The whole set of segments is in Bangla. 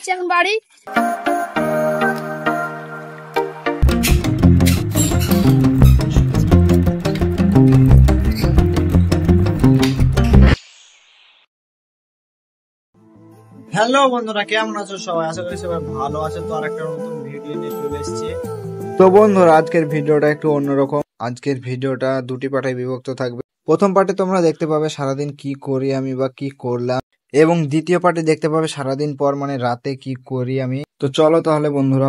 যাচ্ছি এখন বাড়ি। হ্যালো বন্ধুরা, কেমন আছো সবাই? আশা করি সবাই ভালো আছে। তো আরেকটা নতুন ভিডিও নিয়ে চলে এসেছি। তো বন্ধুরা, আজকের ভিডিওটা একটু অন্যরকম। আজকের ভিডিওটা দুটি পার্টে বিভক্ত থাকবে। প্রথম পার্টে তোমরা দেখতে পাবে সারাদিন কি করি আমি বা কি করলাম, এবং দ্বিতীয় পার্টে দেখতে পাবে সারাদিন পর মানে রাতে কি করি আমি। তো চলো তাহলে বন্ধুরা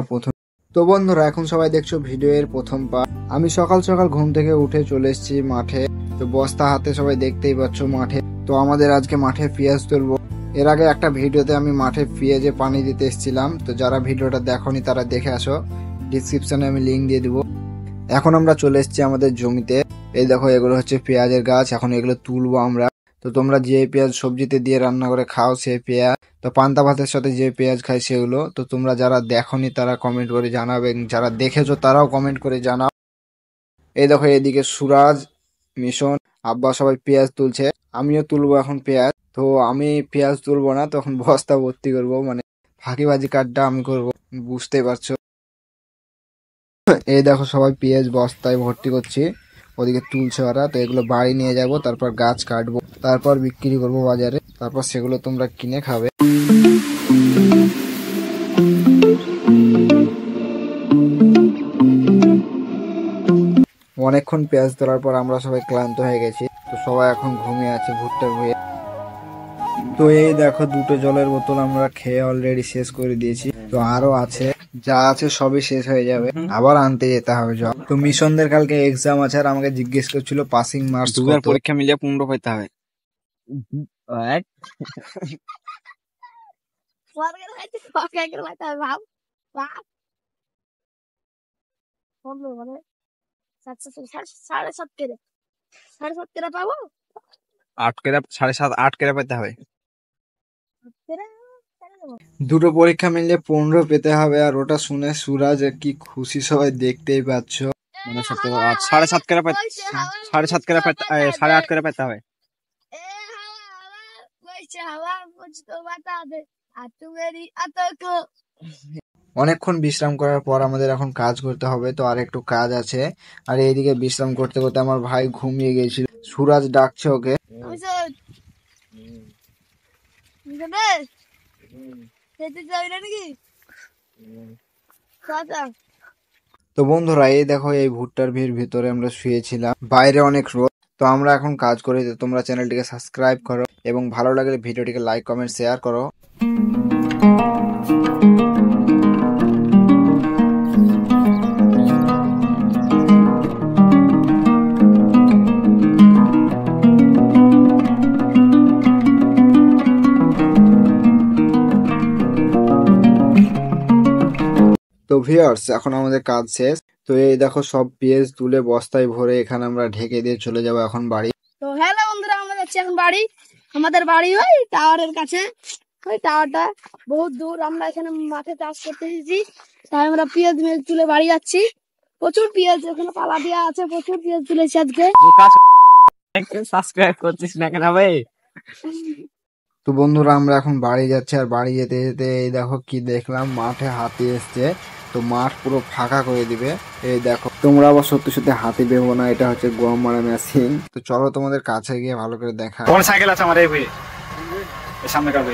তো বন্ধুরা, এখন সবাই দেখছো ভিডিও এর প্রথম পার্ট। আমি সকাল সকাল ঘুম থেকে উঠে চলে এসেছি মাঠে। তো বস্তা হাতে সবাই দেখতেই পাচ্ছ মাঠে। তো আমাদের আজকে মাঠে পেঁয়াজ তুলবো। এর আগে একটা ভিডিওতে আমি মাঠে পেঁয়াজে পানি দিতে এসেছিলাম। তো যারা ভিডিওটা দেখোনি তারা দেখে আসো, ডিসক্রিপশনে আমি লিঙ্ক দিয়ে দিব। এখন আমরা চলে এসেছি আমাদের জমিতে। এই দেখো, এগুলো হচ্ছে পেঁয়াজের গাছ। এখন এগুলো তুলবো আমরা। তো তোমরা যে পেঁয়াজ সবজিতে দিয়ে রান্না করে খাও সেই পেঁয়াজ, তো পান্তা ভাতের সাথে যে পেঁয়াজ খাই সেগুলো। তো তোমরা যারা দেখোনি তারা কমেন্ট করে জানাবে, যারা দেখেছো তারাও কমেন্ট করে জানাও। এই দেখো, এদিকে সুরাজ, মিশন, আব্বা সবাই পেঁয়াজ তুলছে। আমিও তুলবো এখন পেঁয়াজ। তো আমি পেঁয়াজ তুলবো না, তখন বস্তা ভর্তি করবো, মানে ফাঁকিবাজি কাজটা আমি করবো, বুঝতেই পারছো। এই দেখো, সবাই পেঁয়াজ বস্তায় ভর্তি করছি, ওদিকে তুলছে ওরা। তো এগুলো বাড়ি নিয়ে যাব, তারপর গাছ কাটবো, তারপর বিক্রি করবো বাজারে, তারপর সেগুলো তোমরা কিনে খাবে। অনেকক্ষণ পেঁয়াজ তোলার পর আমরা সবাই ক্লান্ত হয়ে গেছি। তো সবাই এখন ঘুমিয়ে আছে ভুট্টা ভুয়ে। তো এই দেখো, দুটো জলের বোতল আমরা খেয়ে অলরেডি শেষ করে দিয়েছি। তো আরো আছে, যা আছে সবই শেষ হয়ে যাবে, আবার আনতে যেতে হবে জল। তো মিশনদের কালকে এক্সাম আছে, আর আমাকে জিজ্ঞেস করছিল পাসিং মার্কস কত। পরীক্ষা মিলিয়ে 15 পাইতে হবে। মানে 7.5 পাবো। 8 কেরা 7.5 8 কেরা পাইতে হবে। দুটো পরীক্ষা মিললে 15 পেতে হবে, আর ওটা শুনে সুরাজ কি খুশি সবাই দেখতেই পাচ্ছ। মানে 7.5 কেরা 7.5 কেরা 8.5 কেরা পাইতে হবে। অনেকক্ষণ বিশ্রাম করার পর আমাদের এখন কাজ করতে হবে। তো আর একটু কাজ আছে, আর এইদিকে বিশ্রাম করতে করতে আমার ভাই ঘুমিয়ে গেছিল। সুরাজ ডাকছে ওকে। তো বন্ধুরা, এই দেখো, এই ভুট্টার ভিতরে আমরা শুয়েছিলাম, বাইরে অনেক রোদ। তো আমরা এখন কাজ করি। তো তোমরা চ্যানেলটিকে সাবস্ক্রাইব করো, এবং ভালো লাগলে ভিডিওটিকে লাইক কমেন্ট শেয়ার করো। তো ভিউয়ার্স, এখন আমাদের কাজ শেষ। তো এই দেখো, সব পেঁয়াজ তুলে বস্তায় ভরে এখানে আমরা ঢেকে দিয়ে চলে যাবো এখন বাড়ি। তো হ্যালো বন্ধুরা, আমরা যাচ্ছি এখন বাড়ি। আমাদের বাড়ি ওই টাওয়ারের কাছে। ওই টাওয়ারটা বহুত দূর। আমরা এখানে মাঠে চাষ করতে এসেছি, তাই আমরা পেঁয়াজ মেজ তুলে বাড়ি যাচ্ছি। প্রচুর পেঁয়াজ ওখানে পালা দেওয়া আছে, প্রচুর পেঁয়াজ তুলেছি আজকে। সাবস্ক্রাইব করছিস না কেন ভাই? তো বন্ধুরা, আমরা এখন বাড়ি যাচ্ছি, আর বাড়ি যেতে যেতে এই দেখো কি দেখলাম, মাঠে হাতি এসছে। তো মাঠ পুরো ফাঁকা করে দিবে। এই দেখো, তোমরা আবার সত্যি সত্যি হাতি ভেবো না, এটা হচ্ছে গম মারা মেশিন। তো চলো তোমাদের কাছে গিয়ে ভালো করে দেখা। কোন সাইকেল আছে আমার এই সামনে কাটবে।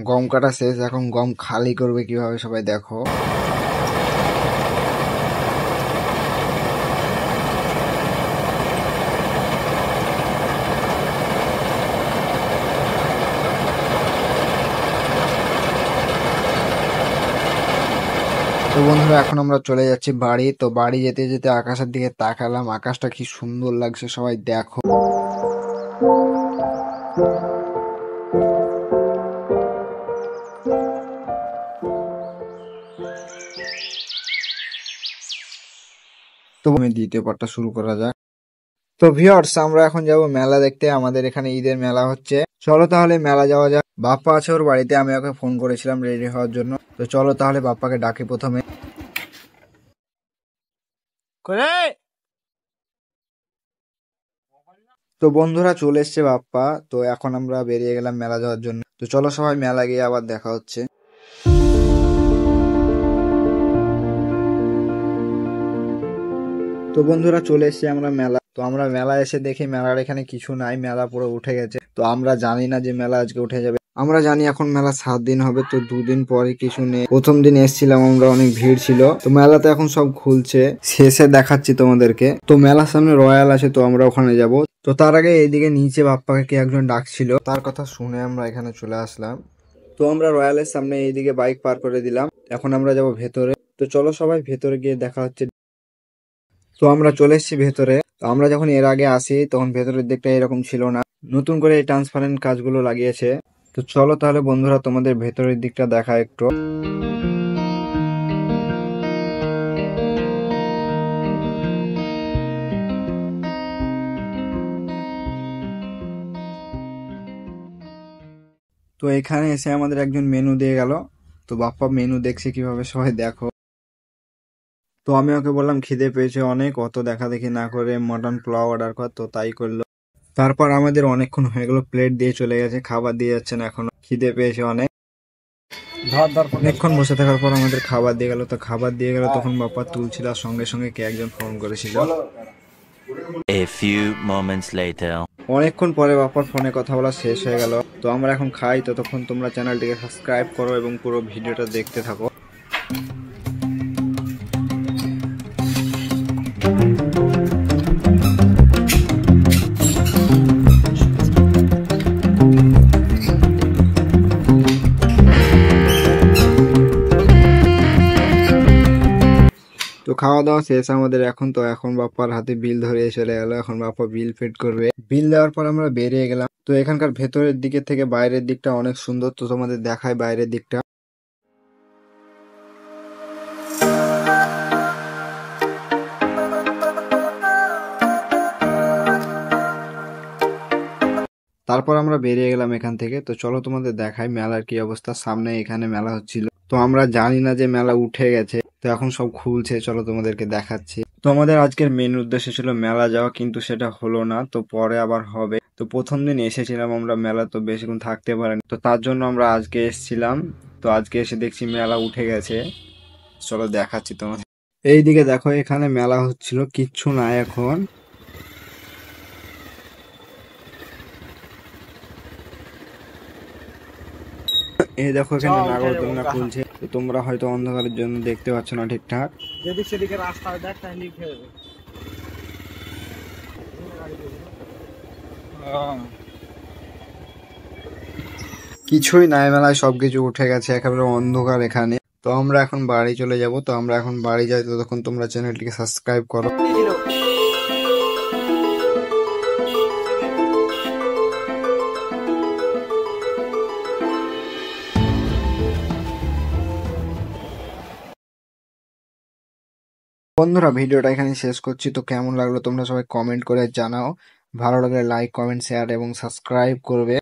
গম কাটা শেষ, এখন গম খালি করবে কিভাবে সবাই দেখো। তো বন্ধুরা, এখন আমরা চলে যাচ্ছি বাড়ি। তো বাড়ি যেতে যেতে আকাশের দিকে তাকালাম, আকাশটা কি সুন্দর লাগছে সবাই দেখো। তো আমি দ্বিতীয় পার্টটা শুরু করা যাক। তো ভিউয়ার্স, আমরা এখন যাব মেলা দেখতে। আমাদের এখানে ঈদের মেলা হচ্ছে, চলো তাহলে মেলা যাওয়া যাক। বাপ্পা আছে ওর বাড়িতে, আমি ওকে ফোন করেছিলাম রেডি হওয়ার জন্য। তো চলো তাহলে বাপ্পাকে ডাকি প্রথমে। করে তো বন্ধুরা চলে এসছে বাপ্পা, তো এখন আমরা বেরিয়ে গেলাম মেলা যাওয়ার জন্য। তো চলো সবাই মেলা গিয়ে আবার দেখা হচ্ছে। তো বন্ধুরা চলে এসেছি আমরা মেলা। তো আমরা মেলা এসে দেখি মেলার এখানে কিছু নাই, মেলা পুরো উঠে গেছে। তো আমরা জানি না যে মেলা আজকে উঠে যাবে, আমরা জানি এখন মেলা 7 দিন হবে, তো 2 দিন পরে কিছু নেই। প্রথম দিন এসেছিলাম আমরা, অনেক ভিড় ছিল। তো মেলাতে এখন সব খুলছে, শেষে দেখাচ্ছি তোমাদেরকে। তো মেলার সামনে রয়্যাল আছে, তো আমরা ওখানে যাব। তো তার আগে এইদিকে নিচে বাপ্পাকে কে একজন ডাকছিল, তার কথা শুনে আমরা এখানে চলে আসলাম। তো আমরা রয়্যালের সামনে এইদিকে বাইক পার করে দিলাম, এখন আমরা যাব ভেতরে। তো চলো সবাই ভেতরে গিয়ে দেখা হচ্ছে। তো আমরা চলে এসেছি ভেতরে। তো আমরা যখন এর আগে আসি তখন ভেতরের দিকটা এরকম ছিল না, নতুন করে এই ট্রান্সপারেন্ট কাজগুলো লাগিয়েছে। তো চলো তাহলে বন্ধুরা তোমাদের ভেতরের দিকটা দেখা একটু। তো এখানে এসে আমাদের একজন মেনু দিয়ে গেল। তো বাপ্পা মেনু দেখছে কিভাবে, সবাই দেখো। তো আমি ওকে বললাম খিদে পেয়েছে অনেক, অত দেখা দেখি না করে মটন পোলাও অর্ডার কর, তো তাই করলো। তারপর আমাদের অনেকক্ষণ হয়ে গেল, প্লেট দিয়ে চলে গেছে, খাবার দিয়ে যাচ্ছে না এখনো, খিদে পেয়েছে অনেক। অনেকক্ষণ বসে থাকার পর আমাদের খাবার দিয়ে গেল। তো খাবার দিয়ে গেল, তখন বাপ্পা তুলছিল, আর সঙ্গে সঙ্গে কে একজন ফোন করেছিল। A few moments later. অনেকক্ষণ পরে বাপ্পার ফোনে কথা বলা শেষ হয়ে গেল। তো আমরা এখন খাই, ততক্ষণ তোমরা চ্যানেলটিকে সাবস্ক্রাইব করো এবং পুরো ভিডিওটা দেখতে থাকো। তো খাওয়া দাওয়া শেষ আমাদের এখন। তো এখন বাপ্পার হাতে বিল ধরে চলে গেল, এখন বাপ্পা বিল পেড করবে। বিল দেওয়ার পর আমরা বেরিয়ে গেলাম। তো এখানকার ভেতরের দিকে থেকে বাইরের দিকটা অনেক সুন্দর, তো তোমাদের দেখায় বাইরের দিকটা। তারপর আমরা বেরিয়ে গেলাম এখান থেকে। তো চলো তোমাদের দেখাই মেলার কি অবস্থা। সামনে এখানে মেলা হচ্ছিল, তো আমরা জানি না যে মেলা উঠে গেছে, তো এখন সব খুলছে, চলো তোমাদেরকে দেখাচ্ছি। তো আমাদের আজকের মেন উদ্দেশ্য ছিল মেলা যাওয়া, কিন্তু সেটা হলো না, তো পরে আবার হবে। তো প্রথম দিন এসেছিলাম আমরা মেলা, তো বেশিক্ষণ থাকতে পারিনি, তো তার জন্য আমরা আজকে এসেছিলাম। তো আজকে এসে দেখছি মেলা উঠে গেছে, চলো দেখাচ্ছি তোমাদের। এইদিকে দেখো, এখানে মেলা হচ্ছিল, কিচ্ছু নাই এখন। এই দেখো এখানে নাগরদোলনা খুলছে, তো তোমরা হয়তো অন্ধকারের জন্য দেখতে পাচ্ছ না ঠিকঠাক। যেদিক সেদিকে রাস্তা দেখ, তাহলে খেয়ে যাবে। কিছুই নাই মেলায়, সবকিছু উঠে গেছে, একেবারে অন্ধকার এখানে। তো আমরা এখন বাড়ি চলে যাব। তো আমরা এখন বাড়ি যাই, ততক্ষণ তোমরা চ্যানেলটিকে সাবস্ক্রাইব করো। বন্ধুরা ভিডিওটা এখানে শেষ করছি। তো কেমন লাগলো তোমরা সবাই কমেন্ট করে জানাও, ভালো লাগলে লাইক, কমেন্ট, শেয়ার এবং সাবস্ক্রাইব করবে।